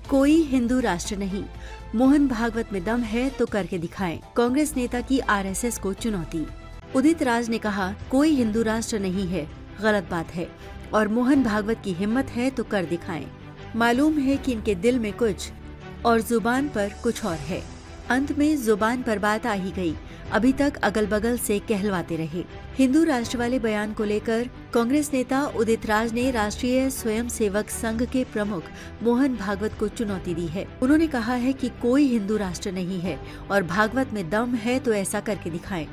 कोई हिंदू राष्ट्र नहीं, मोहन भागवत में दम है तो करके दिखाएं। कांग्रेस नेता की आरएसएस को चुनौती। उदित राज ने कहा, कोई हिंदू राष्ट्र नहीं है, गलत बात है, और मोहन भागवत की हिम्मत है तो कर दिखाएं। मालूम है कि इनके दिल में कुछ और जुबान पर कुछ और है। अंत में जुबान पर बात आ ही गई, अभी तक अगल बगल से कहलवाते रहे। हिंदू राष्ट्र वाले बयान को लेकर कांग्रेस नेता उदित राज ने राष्ट्रीय स्वयंसेवक संघ के प्रमुख मोहन भागवत को चुनौती दी है। उन्होंने कहा है कि कोई हिंदू राष्ट्र नहीं है और भागवत में दम है तो ऐसा करके दिखाएं।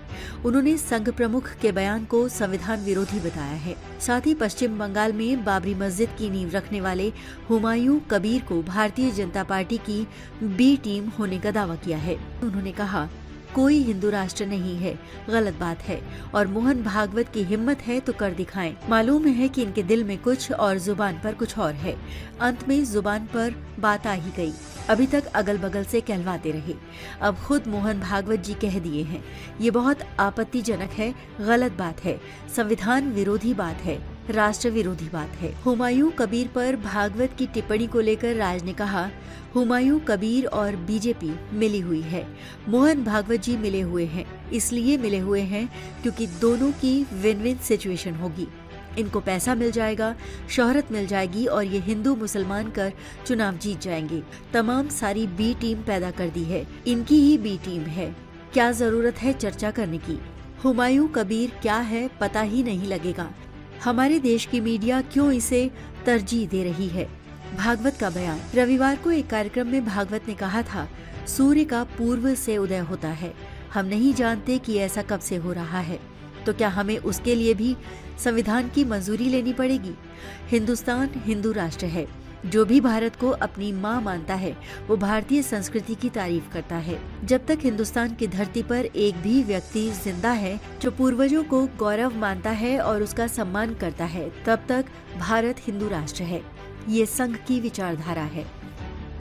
उन्होंने संघ प्रमुख के बयान को संविधान विरोधी बताया है। साथ ही पश्चिम बंगाल में बाबरी मस्जिद की नींव रखने वाले हुमायूं कबीर को भारतीय जनता पार्टी की बी टीम होने का दावा किया है। उन्होंने कहा, कोई हिंदू राष्ट्र नहीं है, गलत बात है, और मोहन भागवत की हिम्मत है तो कर दिखाएं। मालूम है कि इनके दिल में कुछ और जुबान पर कुछ और है। अंत में जुबान पर बात आ ही गई, अभी तक अगल बगल से कहलवाते रहे। अब खुद मोहन भागवत जी कह दिए हैं, ये बहुत आपत्तिजनक है, गलत बात है, संविधान विरोधी बात है, राष्ट्र विरोधी बात है। हुमायूं कबीर पर भागवत की टिप्पणी को लेकर राज ने कहा, हुमायूं कबीर और बीजेपी मिली हुई है, मोहन भागवत जी मिले हुए हैं, इसलिए मिले हुए हैं क्योंकि दोनों की विन विन सिचुएशन होगी। इनको पैसा मिल जाएगा, शोहरत मिल जाएगी और ये हिंदू मुसलमान कर चुनाव जीत जाएंगे। तमाम सारी बी टीम पैदा कर दी है, इनकी ही बी टीम है, क्या जरूरत है चर्चा करने की। हुमायूं कबीर क्या है पता ही नहीं लगेगा। हमारे देश की मीडिया क्यों इसे तरजीह दे रही है। भागवत का बयान। रविवार को एक कार्यक्रम में भागवत ने कहा था, सूर्य का पूर्व से उदय होता है, हम नहीं जानते कि ऐसा कब से हो रहा है, तो क्या हमें उसके लिए भी संविधान की मंजूरी लेनी पड़ेगी। हिंदुस्तान हिंदू राष्ट्र है, जो भी भारत को अपनी माँ मानता है वो भारतीय संस्कृति की तारीफ करता है। जब तक हिंदुस्तान की धरती पर एक भी व्यक्ति जिंदा है जो पूर्वजों को गौरव मानता है और उसका सम्मान करता है, तब तक भारत हिंदू राष्ट्र है। ये संघ की विचारधारा है।